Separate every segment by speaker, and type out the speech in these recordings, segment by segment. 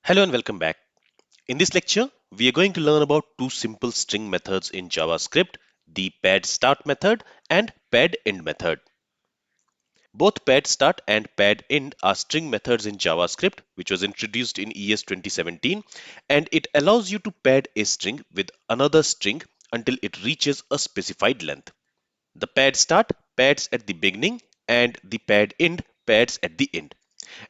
Speaker 1: Hello and welcome back. In this lecture, we are going to learn about two simple string methods in JavaScript, the padStart method and padEnd method. Both padStart and padEnd are string methods in JavaScript, which was introduced in ES 2017, and it allows you to pad a string with another string until it reaches a specified length. The padStart pads at the beginning and the padEnd pads at the end.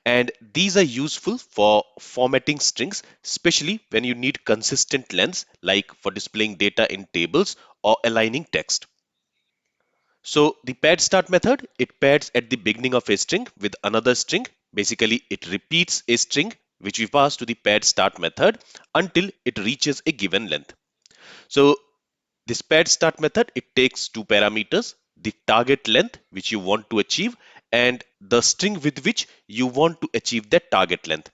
Speaker 1: And these are useful for formatting strings, especially when you need consistent lengths, like for displaying data in tables or aligning text. So the pad start method, it pads at the beginning of a string with another string. Basically, it repeats a string which we pass to the pad start method until it reaches a given length. So this pad start method, it takes two parameters, the target length which you want to achieve and the string with which you want to achieve that target length.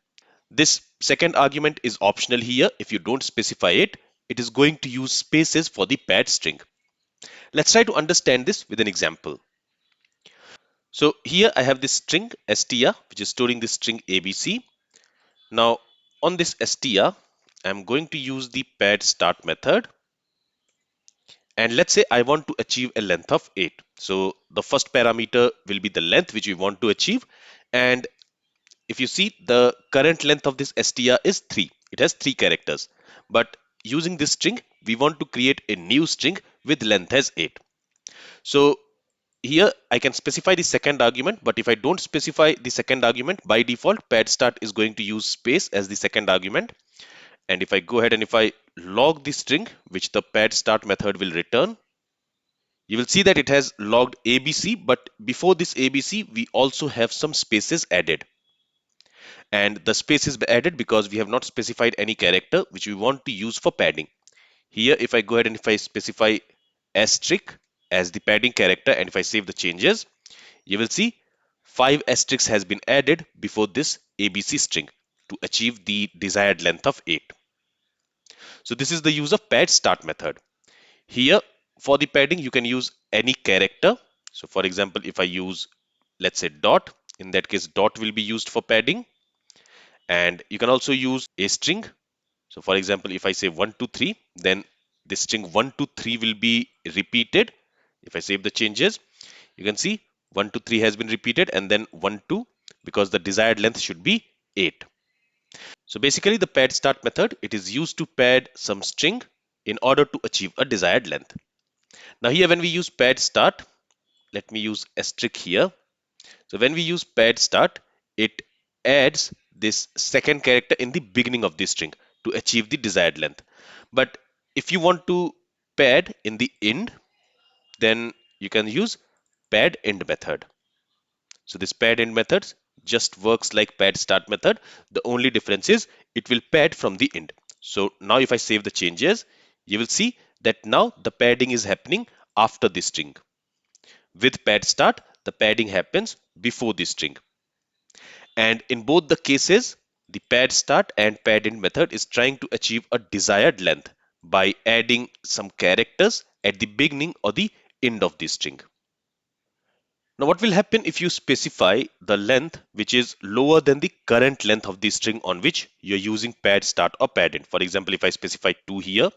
Speaker 1: This second argument is optional here. If you don't specify it, it is going to use spaces for the pad string. Let's try to understand this with an example. So here I have this string str which is storing the string abc. Now on this str, I'm going to use the pad start method, and let's say I want to achieve a length of 8. So the first parameter will be the length which we want to achieve, and if you see, the current length of this str is 3. It has 3 characters. But using this string, we want to create a new string with length as 8. So here I can specify the second argument, but if I don't specify the second argument, by default, padStart is going to use space as the second argument. And if I go ahead and if I log the string, which the padStart method will return, you will see that it has logged ABC, but before this ABC, we also have some spaces added. And the space is added because we have not specified any character which we want to use for padding. Here, if I go ahead and if I specify asterisk as the padding character and if I save the changes, you will see 5 asterisks has been added before this ABC string to achieve the desired length of 8. So this is the use of pad start method. Here for the padding, you can use any character. So for example, if I use, let's say dot, in that case, dot will be used for padding. And you can also use a string. So for example, if I say 1, 2, 3, then this string 1, 2, 3 will be repeated. If I save the changes, you can see 1, 2, 3 has been repeated and then 1, 2 because the desired length should be 8. So basically the pad start method, it is used to pad some string in order to achieve a desired length. Now here when we use pad start, let me use asterisk here. So when we use pad start, it adds this second character in the beginning of the string to achieve the desired length. But if you want to pad in the end, then you can use pad end method. So this pad end method just works like pad start method. The only difference is it will pad from the end. So now if I save the changes, you will see that now the padding is happening after the string. With pad start, the padding happens before the string. And in both the cases, the pad start and pad end method is trying to achieve a desired length by adding some characters at the beginning or the end of the string. Now what will happen if you specify the length which is lower than the current length of the string on which you're using pad start or pad end? For example, if I specify 2 here,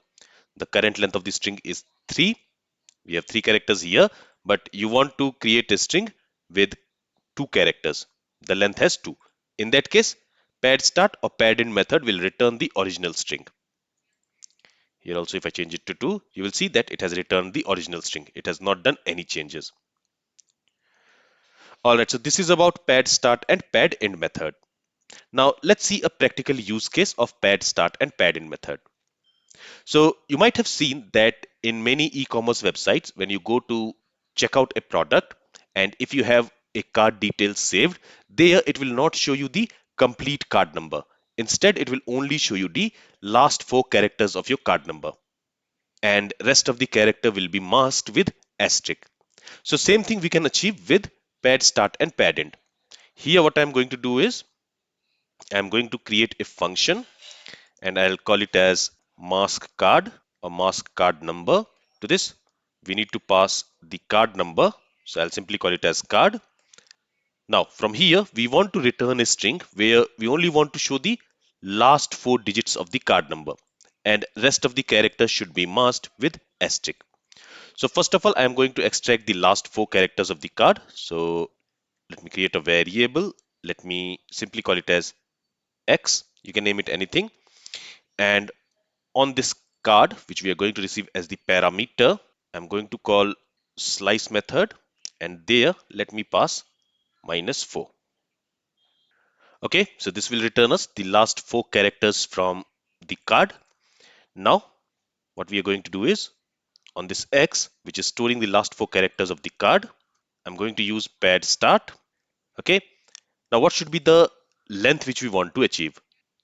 Speaker 1: the current length of the string is 3. We have 3 characters here, but you want to create a string with 2 characters. The length has 2. In that case, pad start or pad end method will return the original string. Here also if I change it to 2, you will see that it has returned the original string. It has not done any changes. Alright, so this is about pad start and pad end method. Now let's see a practical use case of pad start and pad end method. So you might have seen that in many e-commerce websites, when you go to check out a product, and if you have a card details saved, there it will not show you the complete card number. Instead, it will only show you the last 4 characters of your card number, and rest of the character will be masked with asterisk. So same thing we can achieve with pad start and pad end. Here what I'm going to do is I'm going to create a function and I'll call it as mask card or mask card number. To this, we need to pass the card number. So I'll simply call it as card. Now from here, we want to return a string where we only want to show the last 4 digits of the card number, and rest of the characters should be masked with asterisk. So first of all, I am going to extract the last 4 characters of the card. So let me create a variable. Let me simply call it as X. You can name it anything. And on this card, which we are going to receive as the parameter, I'm going to call slice method, and there let me pass -4. Okay, so this will return us the last 4 characters from the card. Now, what we are going to do is on this X, which is storing the last 4 characters of the card, I'm going to use padStart. Okay, now what should be the length which we want to achieve?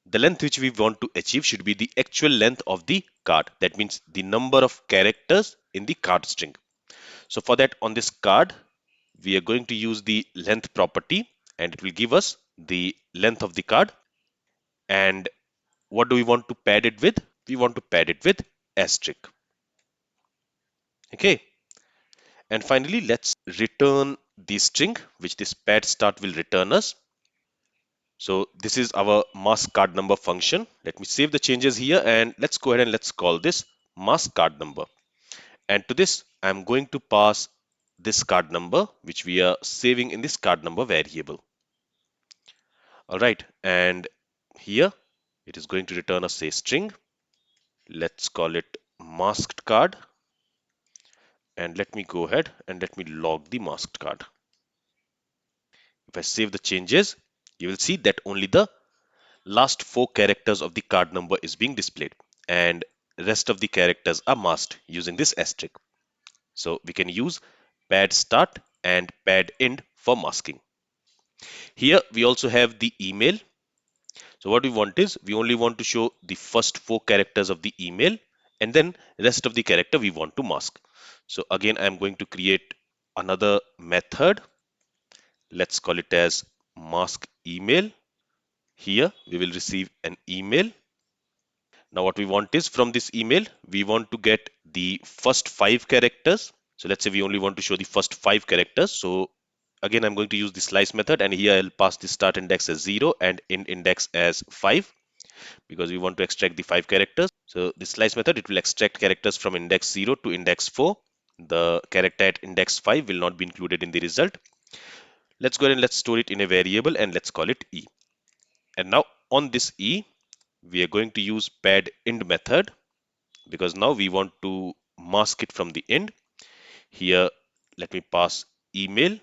Speaker 1: The length which we want to achieve should be the actual length of the card. That means the number of characters in the card string. So for that, on this card, we are going to use the length property, and it will give us the length of the card. And what do we want to pad it with? We want to pad it with asterisk. Okay. And finally, let's return the string which this padStart will return us. So this is our mask card number function. Let me save the changes here, and let's go ahead and let's call this mask card number. And to this, I'm going to pass this card number, which we are saving in this card number variable. All right, and here it is going to return us a string. Let's call it masked card. And let me go ahead and let me log the masked card. If I save the changes, you will see that only the last 4 characters of the card number is being displayed, and rest of the characters are masked using this asterisk. So we can use padStart and padEnd for masking. Here we also have the email. So what we want is we only want to show the first 4 characters of the email, and then rest of the character we want to mask. So again, I'm going to create another method. Let's call it as mask email. Here we will receive an email. Now what we want is from this email, we want to get the first 5 characters. So let's say we only want to show the first 5 characters. So again, I'm going to use the slice method, and here I'll pass the start index as 0 and end index as 5, because we want to extract the 5 characters. So the slice method, it will extract characters from index 0 to index 4. The character at index 5 will not be included in the result. Let's go ahead and let's store it in a variable, and let's call it E. And now on this E, we are going to use padEnd method, because now we want to mask it from the end. Here, let me pass email.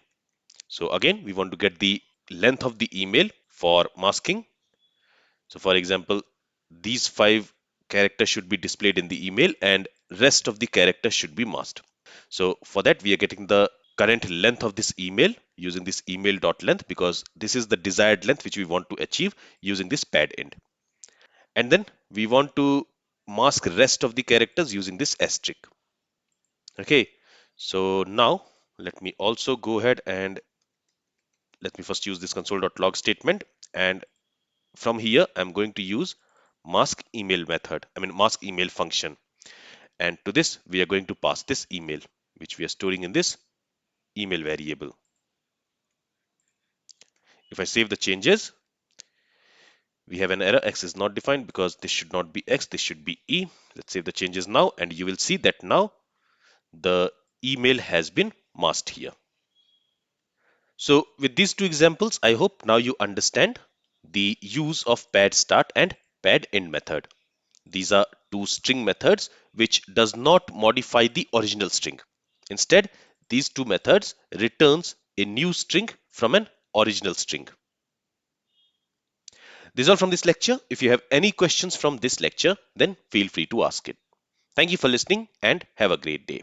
Speaker 1: So again, we want to get the length of the email for masking. So for example, these 5 characters should be displayed in the email, and rest of the characters should be masked. So for that, we are getting the current length of this email using this email.length, because this is the desired length which we want to achieve using this padEnd. And then we want to mask rest of the characters using this asterisk. Okay, so now let me also go ahead and let me first use this console.log statement, and from here I'm going to use mask email method, mask email function, and to this we are going to pass this email which we are storing in this email variable. If I save the changes, we have an error, X is not defined, because this should not be X, this should be E. Let's save the changes now, and you will see that now the email has been masked here. So with these 2 examples, I hope now you understand the use of padStart and padEnd method. These are 2 string methods which does not modify the original string. Instead, these 2 methods returns a new string from an original string. This is all from this lecture. If you have any questions from this lecture, then feel free to ask it. Thank you for listening and have a great day.